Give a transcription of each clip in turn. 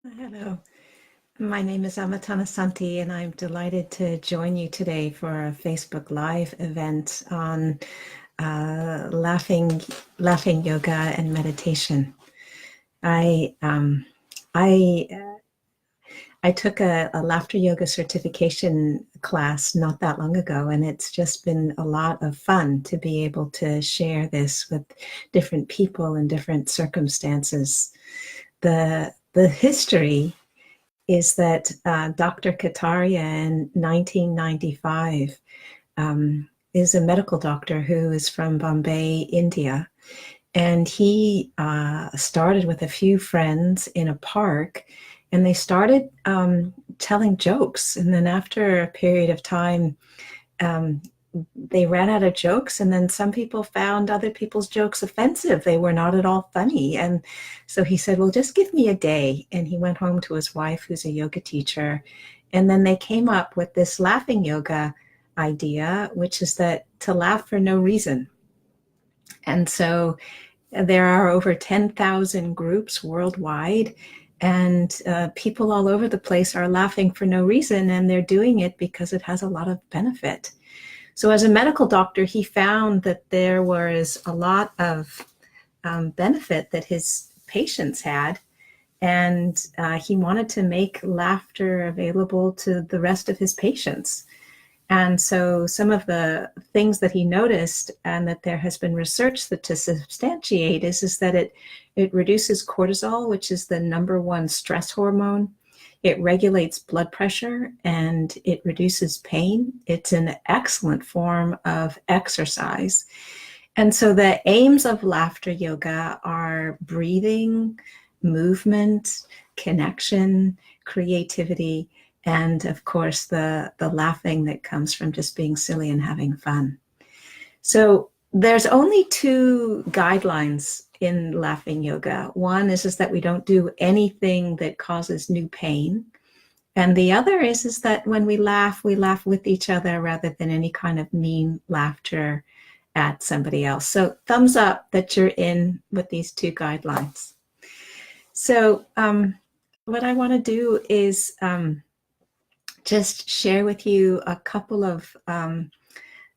Hello, my name is Amma Thanasanti, and I'm delighted to join you today for a Facebook Live event on laughing yoga and meditation. I um, I I took a laughter yoga certification class not that long ago, and it's just been a lot of fun to be able to share this with different people in different circumstances. The history is that Dr. Kataria in 1995 is a medical doctor who is from Bombay, India. And he started with a few friends in a park, and they started telling jokes. And then after a period of time, um, they ran out of jokes, and then some people found other people's jokes offensive. They were not at all funny. And so he said, well, just give me a day. And he went home to his wife, who's a yoga teacher. And then they came up with this laughing yoga idea, which is that to laugh for no reason. And so there are over 10,000 groups worldwide, and people all over the place are laughing for no reason, and they're doing it because it has a lot of benefit. So as a medical doctor, he found that there was a lot of benefit that his patients had, and he wanted to make laughter available to the rest of his patients. And so some of the things that he noticed, and that there has been research that to substantiate, is that it reduces cortisol, which is the number one stress hormone. It regulates blood pressure and it reduces pain. It's an excellent form of exercise. And so the aims of laughter yoga are breathing, movement, connection, creativity, and of course the laughing that comes from just being silly and having fun. So there's only two guidelines in laughing yoga. One is that we don't do anything that causes new pain. And the other is that when we laugh with each other rather than any kind of mean laughter at somebody else. So thumbs up that you're in with these two guidelines. So what I want to do is just share with you a couple of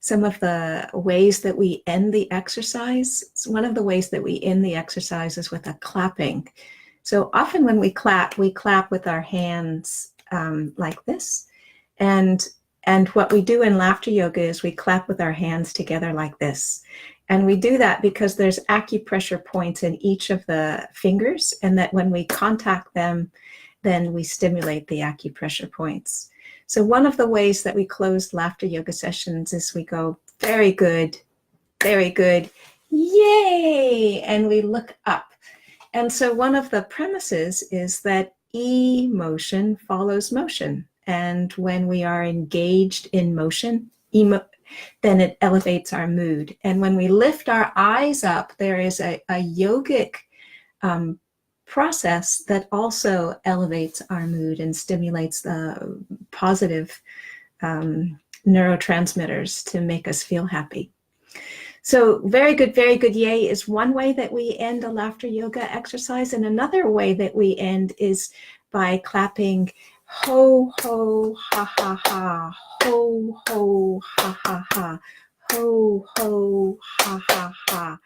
some of the ways that we end the exercise. So one of the ways that we end the exercise is with a clapping. So often when we clap with our hands like this. And what we do in laughter yoga is we clap with our hands together like this. And we do that because there's acupressure points in each of the fingers, and that when we contact them, then we stimulate the acupressure points. So one of the ways that we close laughter yoga sessions is we go, very good, yay, and we look up. And so one of the premises is that emotion follows motion. And when we are engaged in motion, then it elevates our mood. And when we lift our eyes up, there is a yogic process that also elevates our mood and stimulates the positive neurotransmitters to make us feel happy. So very good, yay is one way that we end a laughter yoga exercise. And another way that we end is by clapping ho, ho, ha, ha, ha, ho, ho, ha, ha, ha, ho, ho, ha, ha, ha.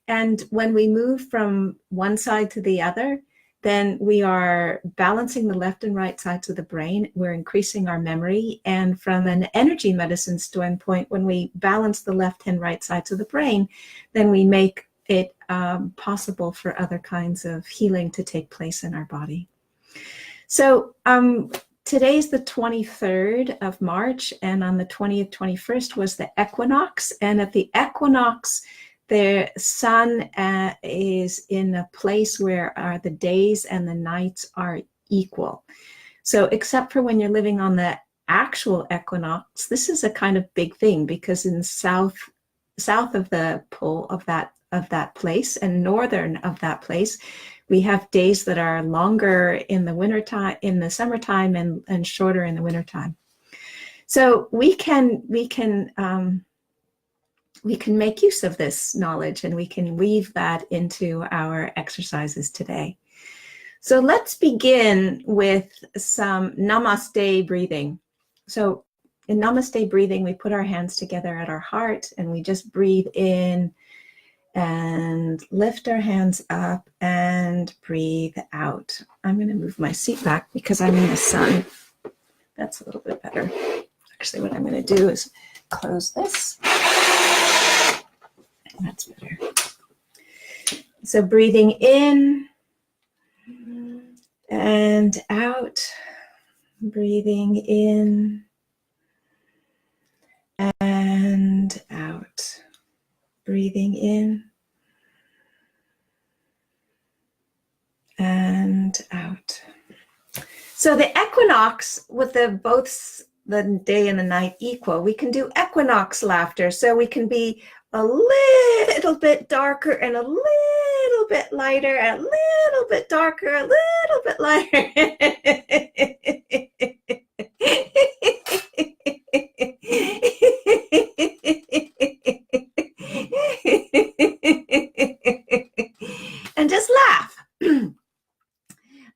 And when we move from one side to the other, then we are balancing the left and right sides of the brain. We're increasing our memory. And from an energy medicine standpoint, when we balance the left and right sides of the brain, then we make it possible for other kinds of healing to take place in our body. So today's the 23rd of March, and on the 20th, 21st was the equinox. And at the equinox, the sun is in a place where the days and the nights are equal. So except for when you're living on the actual equinox, this is a kind of big thing, because in south of the pole of that place and northern of that place, we have days that are longer in the wintertime, in the summertime, and shorter in the wintertime. So we can make use of this knowledge, and we can weave that into our exercises today. So let's begin with some namaste breathing. So in namaste breathing, we put our hands together at our heart and we just breathe in and lift our hands up and breathe out. I'm going to move my seat back because I'm in the sun. That's a little bit better. Actually, what I'm going to do is close this. That's better. So breathing in and out, breathing in and out, breathing in and out. So the equinox, with both the day and the night equal, we can do equinox laughter. So we can be a little bit darker and a little bit lighter, and a little bit darker, a little bit lighter. And just laugh.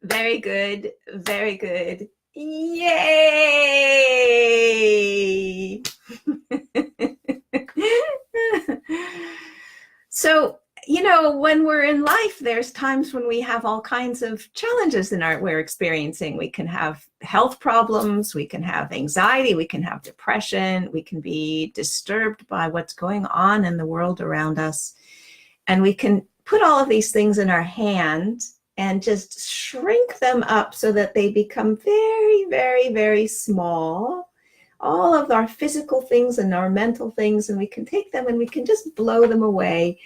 Very good, very good. Yay! So, you know, when we're in life, there's times when we have all kinds of challenges we're experiencing. We can have health problems, we can have anxiety, we can have depression, we can be disturbed by what's going on in the world around us. And we can put all of these things in our hand and just shrink them up so that they become very, very, very small. All of our physical things and our mental things, and we can take them and we can just blow them away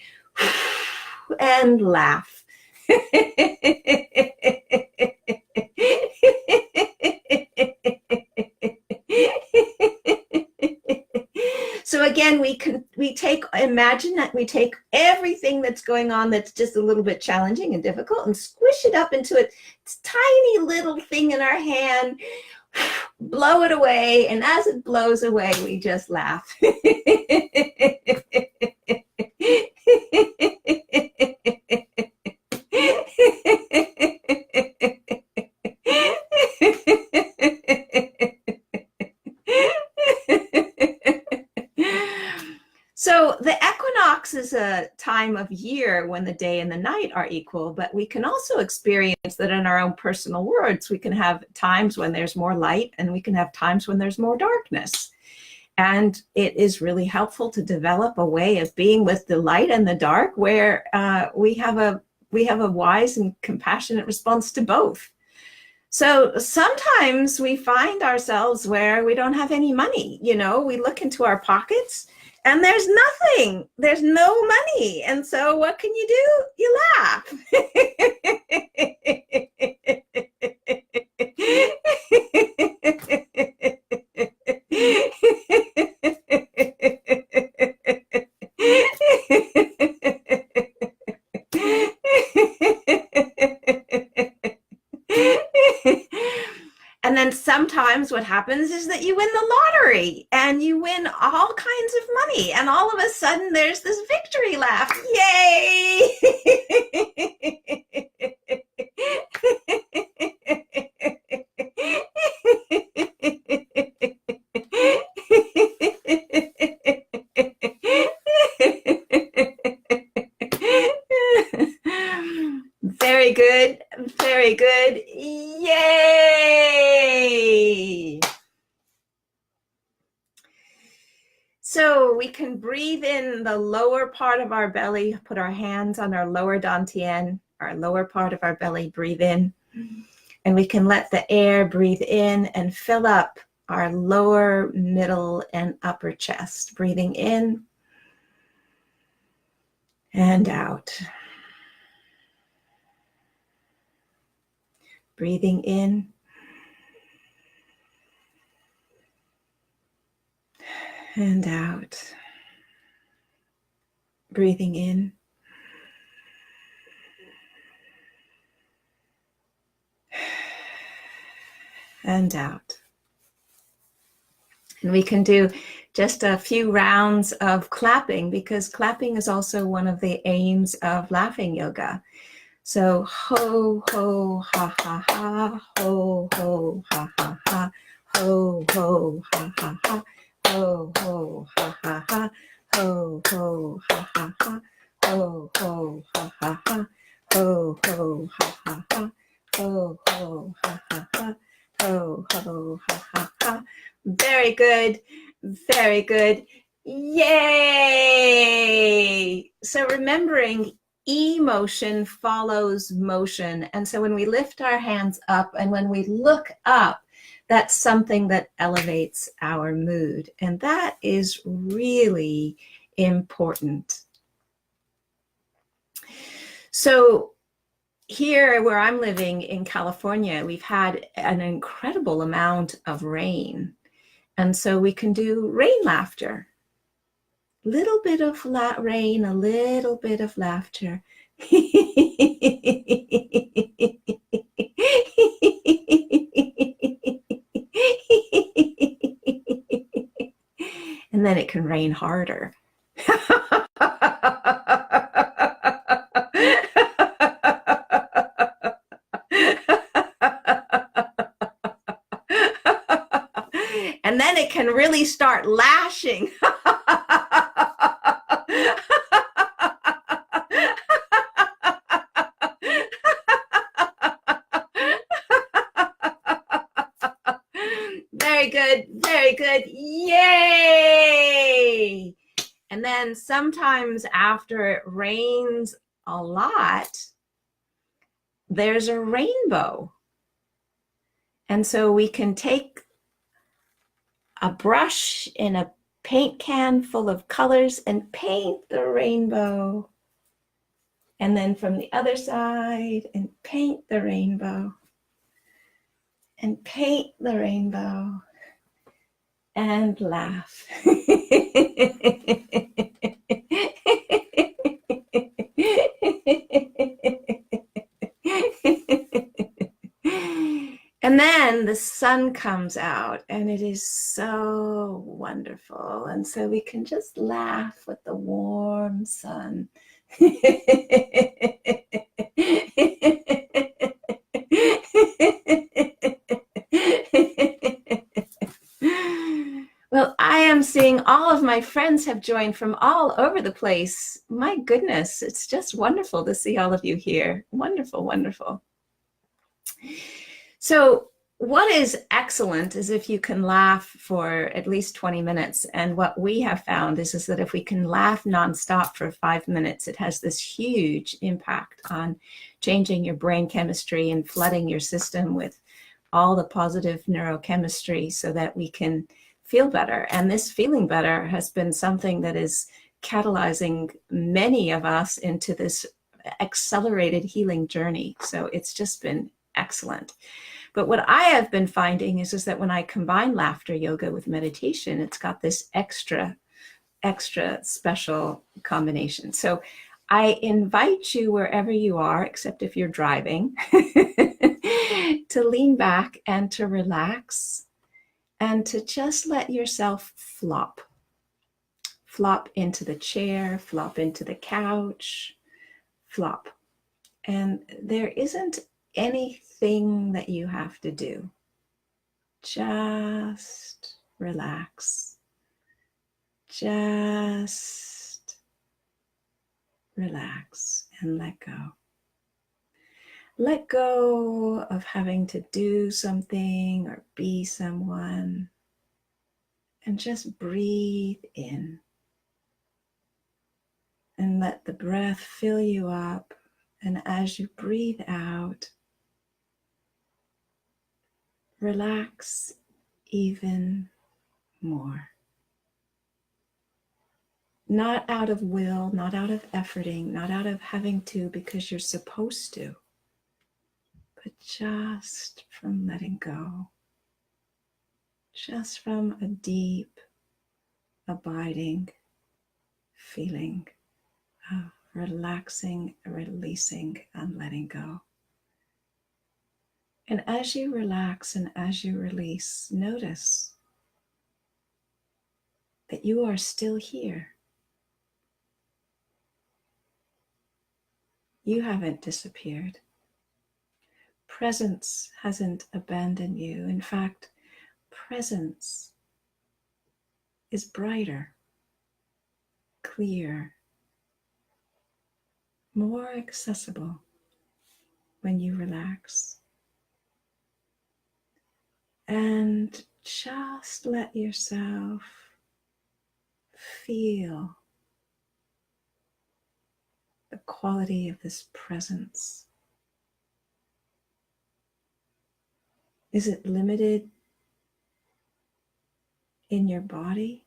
and laugh. So again, imagine that we take everything that's going on that's just a little bit challenging and difficult and squish it up into a tiny little thing in our hand, blow it away, and as it blows away, we just laugh. So the equinox is a time of year when the day and the night are equal, but we can also experience that in our own personal worlds. We can have times when there's more light and we can have times when there's more darkness. And it is really helpful to develop a way of being with the light and the dark where we have a wise and compassionate response to both. So sometimes we find ourselves where we don't have any money. You know, we look into our pockets and there's nothing, there's no money. And so what can you do? You laugh. And then sometimes what happens is that you win the lottery and you win all kinds of money. And all of a sudden there's this victory laugh. Yay! Very good. Very good. Yay! So we can breathe in the lower part of our belly, put our hands on our lower dantian, our lower part of our belly, breathe in. And we can let the air breathe in and fill up our lower, middle, and upper chest. Breathing in and out. Breathing in and out. Breathing in and out. And we can do just a few rounds of clapping, because clapping is also one of the aims of laughing yoga. So ho, ho, ha, ha, ha, ho, ho, ha, ha, ha, ho, ho, ha, ha, ha, ho, ho, ha, ha, ha, ho, ho, ha, ha, ha, ho, ho, ha, ha, ha, ho, ho, ha, ha, ha, ho, ho, ha, ha, ha, ho, ho, ha, ha, ha. Very good. Very good. Yay! So remembering emotion follows motion. And so when we lift our hands up and when we look up, that's something that elevates our mood. And that is really important. So here where I'm living in California, we've had an incredible amount of rain. And so we can do rain laughter. Little bit of rain, a little bit of laughter. And then it can rain harder. And then it can really start lashing. Very good, very good. Yay! And then sometimes after it rains a lot, there's a rainbow. And so we can take a brush in a paint can full of colors and paint the rainbow. And then from the other side and paint the rainbow. And paint the rainbow. And laugh. And then the sun comes out and it is so wonderful. And so we can just laugh with the warm sun. Well, I am seeing all of my friends have joined from all over the place. My goodness, it's just wonderful to see all of you here. Wonderful, wonderful. So what is excellent is if you can laugh for at least 20 minutes. And what we have found is that if we can laugh nonstop for 5 minutes, it has this huge impact on changing your brain chemistry and flooding your system with all the positive neurochemistry so that we can feel better. And this feeling better has been something that is catalyzing many of us into this accelerated healing journey. So it's just been excellent. But what I have been finding is that when I combine laughter yoga with meditation, it's got this extra special combination. So I invite you wherever you are, except if you're driving, to lean back and to relax and to just let yourself flop. Flop into the chair, flop into the couch, flop. And there isn't anything that you have to do. Just relax. Just relax and let go. Let go of having to do something or be someone. And just breathe in. And let the breath fill you up. And as you breathe out, relax even more. Not out of will, not out of efforting, not out of having to because you're supposed to, but just from letting go. Just from a deep, abiding feeling of relaxing, releasing, and letting go. And as you relax and as you release, notice that you are still here. You haven't disappeared. Presence hasn't abandoned you. In fact, presence is brighter, clear, more accessible when you relax. And just let yourself feel the quality of this presence. Is it limited in your body?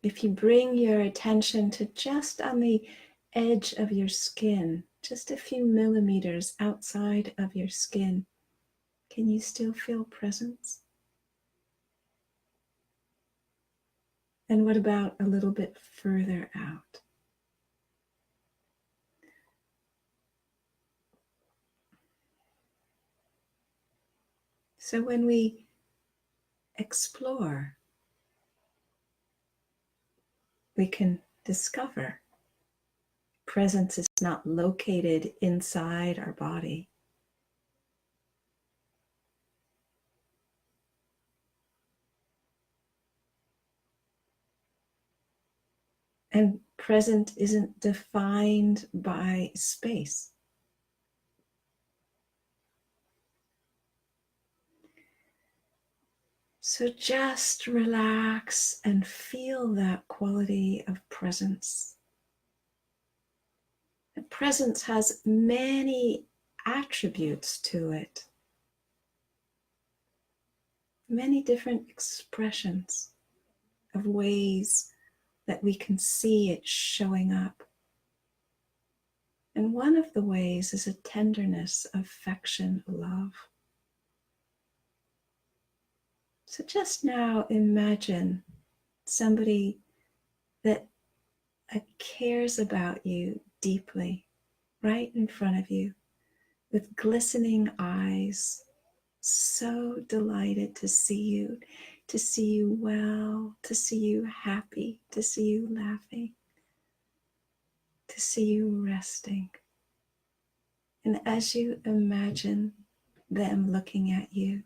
If you bring your attention to just on the edge of your skin, just a few millimeters outside of your skin, can you still feel presence? And what about a little bit further out? So when we explore, we can discover presence is not located inside our body. And present isn't defined by space. So just relax and feel that quality of presence. And presence has many attributes to it, many different expressions of ways that we can see it showing up. And one of the ways is a tenderness, affection, love. So just now imagine somebody that cares about you deeply, right in front of you, with glistening eyes, so delighted to see you well, to see you happy, to see you laughing, to see you resting. And as you imagine them looking at you,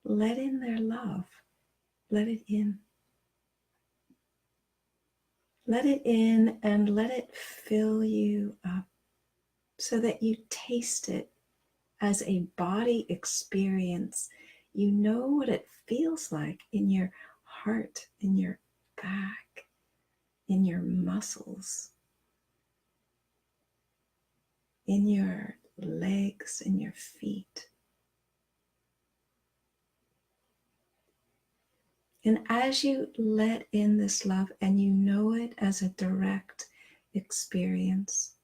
let in their love, let it in. Let it in and let it fill you up so that you taste it as a body experience. You know what it feels like in your heart, in your back, in your muscles, in your legs, in your feet. And as you let in this love and you know it as a direct experience,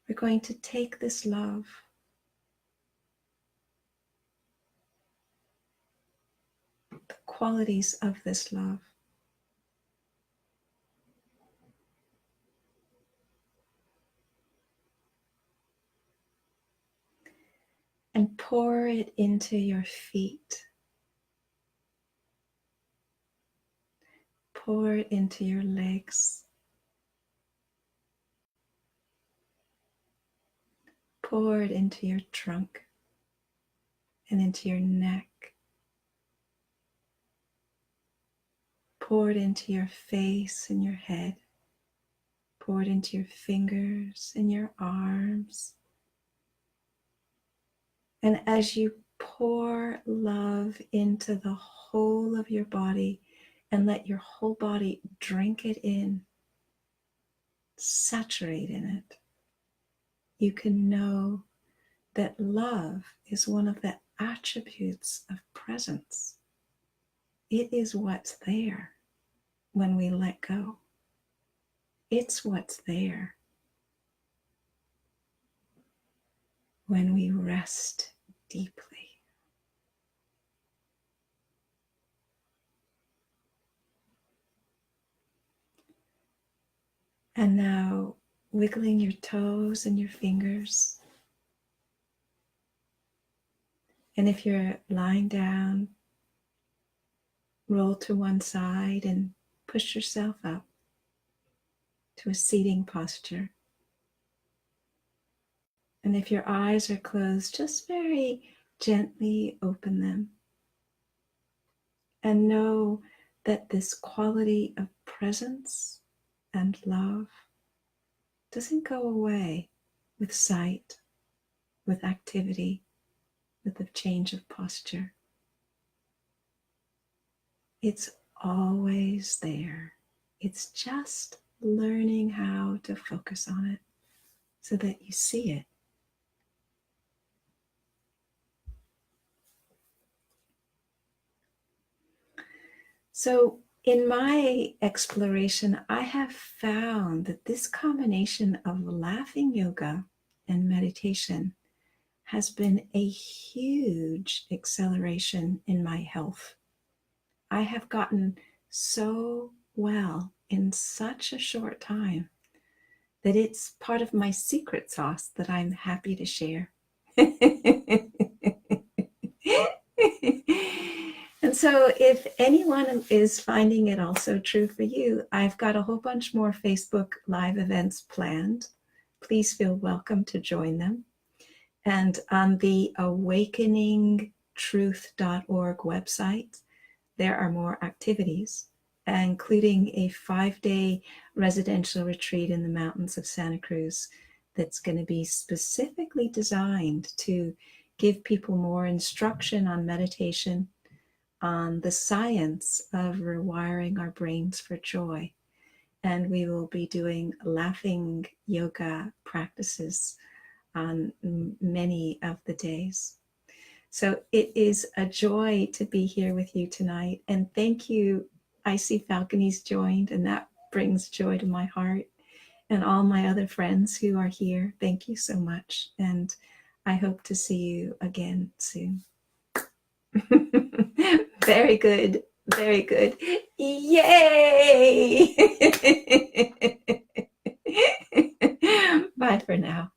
we're going to take this love the qualities of this love and pour it into your feet. Pour it into your legs. Pour it into your trunk and into your neck. Pour it into your face and your head. Pour it into your fingers and your arms. And as you pour love into the whole of your body and let your whole body drink it in, saturate in it, you can know that love is one of the attributes of presence. It is what's there when we let go. It's what's there when we rest deeply. And now wiggling your toes and your fingers. And if you're lying down, roll to one side and push yourself up to a seating posture. And if your eyes are closed, just very gently open them. And know that this quality of presence and love doesn't go away with sight, with activity, with the change of posture. It's always there. It's just learning how to focus on it so that you see it. So in my exploration, I have found that this combination of laughing yoga and meditation has been a huge acceleration in my health. I have gotten so well in such a short time that it's part of my secret sauce that I'm happy to share. And so if anyone is finding it also true for you, I've got a whole bunch more Facebook Live events planned. Please feel welcome to join them. And on the awakeningtruth.org website, there are more activities, including a 5-day residential retreat in the mountains of Santa Cruz that's going to be specifically designed to give people more instruction on meditation, on the science of rewiring our brains for joy. And we will be doing laughing yoga practices on many of the days. So it is a joy to be here with you tonight. And thank you. I see Falcony's joined, and that brings joy to my heart. And all my other friends who are here, thank you so much. And I hope to see you again soon. Very good. Very good. Yay! Bye for now.